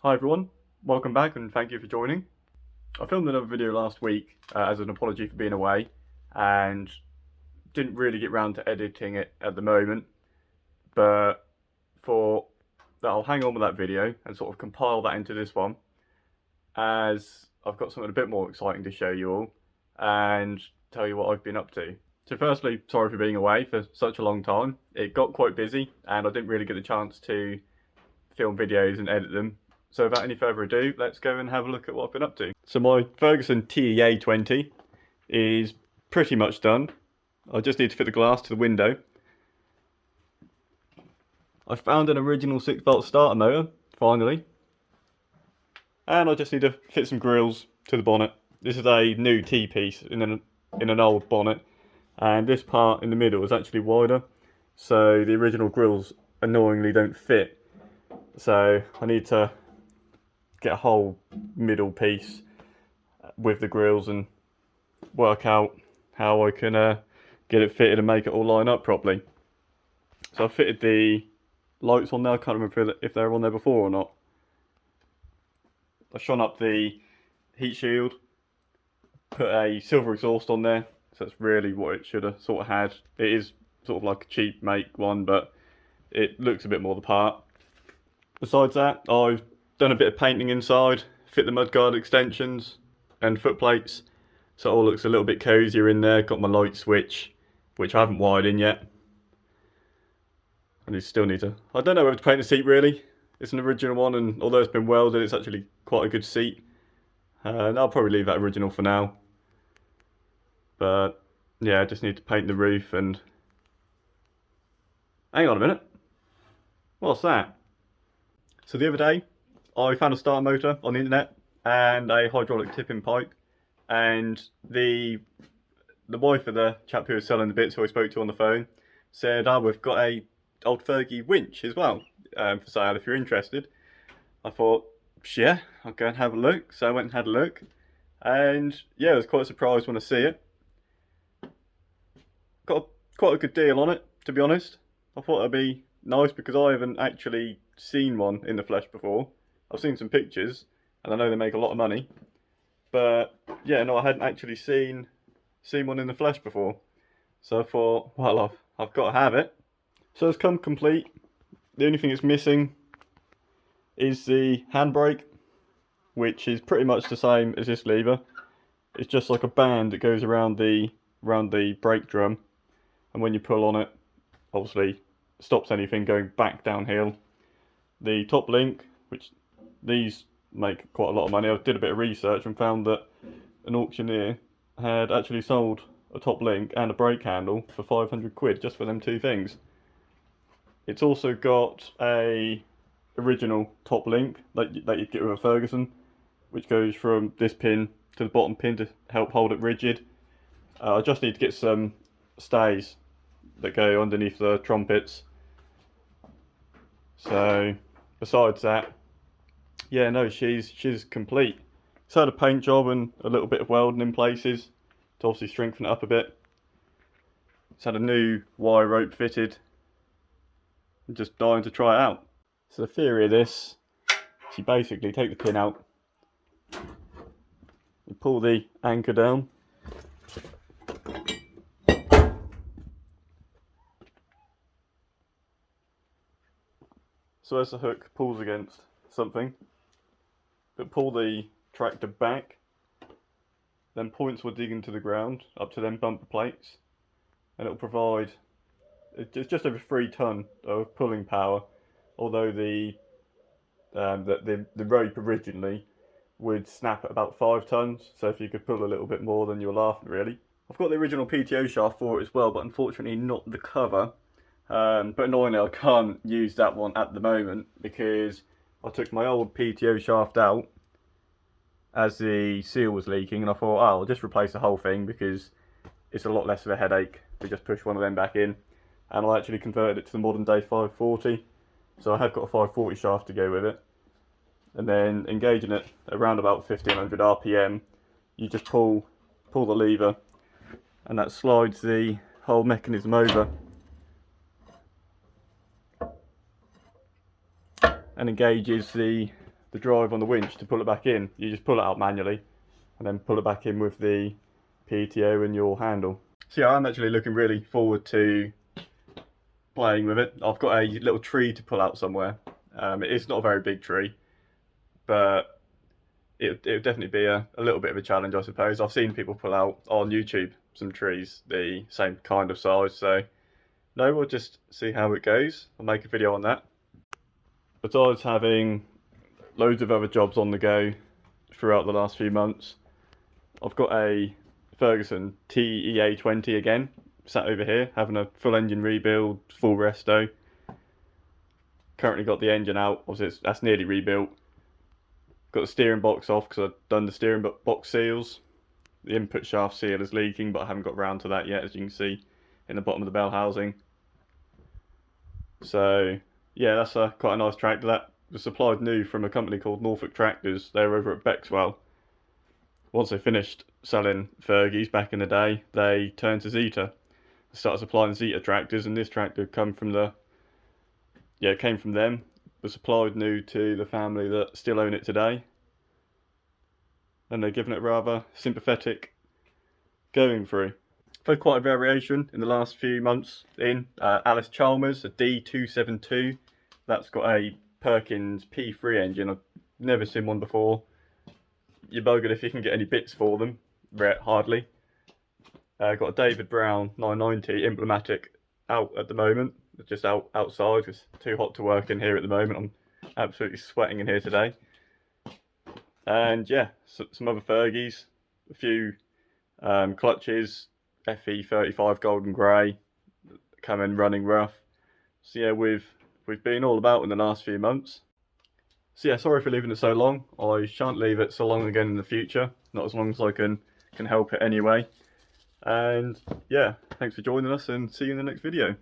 Hi everyone, welcome back and thank you for joining. I filmed another video last week as an apology for being away and didn't really get round to editing it at the moment, but thought that I'll hang on with that video and sort of compile that into this one, as I've got something a bit more exciting to show you all and tell you what I've been up to. So firstly, sorry for being away for such a long time. It got quite busy and I didn't really get the chance to film videos and edit them. So without any further ado, let's go and have a look at what I've been up to. So my Ferguson TEA 20 is pretty much done. I just need to fit the glass to the window. I found an original 6-volt starter motor, finally. And I just need to fit some grills to the bonnet. This is a new T-piece in an old bonnet. And this part in the middle is actually wider. So the original grills annoyingly don't fit. So I need to get a whole middle piece with the grills and work out how I can get it fitted and make it all line up properly. So I fitted the lights on there. I can't remember if they were on there before or not. I shone up the heat shield, put a silver exhaust on there, so that's really what it should have sort of had. It is sort of like a cheap make one, but it looks a bit more the part. Besides that, I've done a bit of painting inside, fit the mudguard extensions and foot plates, so it all looks a little bit cozier in there. Got my light switch, which I haven't wired in yet. And I still need to, I don't know whether to paint the seat really. It's an original one, and although it's been welded, it's actually quite a good seat. And I'll probably leave that original for now. But yeah, I just need to paint the roof and... Hang on a minute. What's that? So the other day, I found a starter motor on the internet and a hydraulic tipping pipe, and the wife of the chap who was selling the bits who I spoke to on the phone said, "Oh, we've got a old Fergie winch as well for sale if you're interested." I thought, yeah, I'll go and have a look. So I went and had a look, and yeah, I was quite surprised when I see it. Got quite a good deal on it, to be honest. I thought it'd be nice because I haven't actually seen one in the flesh before. I've seen some pictures and I know they make a lot of money, but yeah, no, I hadn't actually seen one in the flesh before. So I thought, well, I've got to have it. So it's come complete. The only thing it's missing is the handbrake, which is pretty much the same as this lever. It's just like a band that goes around the brake drum, and when you pull on it, obviously stops anything going back downhill. The top link, which these make quite a lot of money. I did a bit of research and found that an auctioneer had actually sold a top link and a brake handle for 500 quid just for them two things. It's also got a original top link that you'd get with a Ferguson, which goes from this pin to the bottom pin to help hold it rigid. I just need to get some stays that go underneath the trumpets. So besides that, yeah, no, she's complete. It's had a paint job and a little bit of welding in places to obviously strengthen it up a bit. It's had a new wire rope fitted. I'm just dying to try it out. So the theory of this, you basically take the pin out, you pull the anchor down, so as the hook pulls against something, but pull the tractor back, then points will dig into the ground up to them bumper plates, and it'll provide just over 3 ton of pulling power, although the rope originally would snap at about 5 tons, so if you could pull a little bit more then you're laughing really. I've got the original PTO shaft for it as well, but unfortunately not the cover. But annoyingly I can't use that one at the moment because I took my old PTO shaft out as the seal was leaking, and I thought, oh, I'll just replace the whole thing because it's a lot less of a headache to just push one of them back in. And I actually converted it to the modern day 540, so I have got a 540 shaft to go with it. And then engaging it around about 1500 RPM, you just pull the lever and that slides the whole mechanism over and engages the the drive on the winch to pull it back in. You just pull it out manually and then pull it back in with the PTO and your handle. So yeah, I'm actually looking really forward to playing with it. I've got a little tree to pull out somewhere. It's not a very big tree, but it would definitely be a little bit of a challenge, I suppose. I've seen people pull out on YouTube some trees the same kind of size, so no, we'll just see how it goes. I'll make a video on that. Besides having loads of other jobs on the go throughout the last few months, I've got a Ferguson TEA20 again, sat over here, having a full engine rebuild, full resto. Currently got the engine out, obviously that's nearly rebuilt. Got the steering box off because I've done the steering box seals. The input shaft seal is leaking, but I haven't got round to that yet, as you can see in the bottom of the bell housing. So yeah, that's quite a nice tractor. That was supplied new from a company called Norfolk Tractors. They were over at Bexwell. Once they finished selling Fergies back in the day, they turned to Zeta. They started supplying Zeta tractors, and this tractor came from them. Was supplied new to the family that still own it today, and they've given it rather sympathetic going through. I've had quite a variation in the last few months in Alice Chalmers, a D272. That's got a Perkins P3 engine. I've never seen one before. You're buggered if you can get any bits for them. Hardly. Got a David Brown 990 Emblematic out at the moment. It's just outside. It's too hot to work in here at the moment. I'm absolutely sweating in here today. And yeah, some other Fergies, a few clutches, FE35 golden grey, come in running rough. So yeah, we've been all about in the last few months. So yeah, sorry for leaving it so long. I shan't leave it so long again in the future. Not as long as I can help it anyway. And yeah, thanks for joining us, and see you in the next video.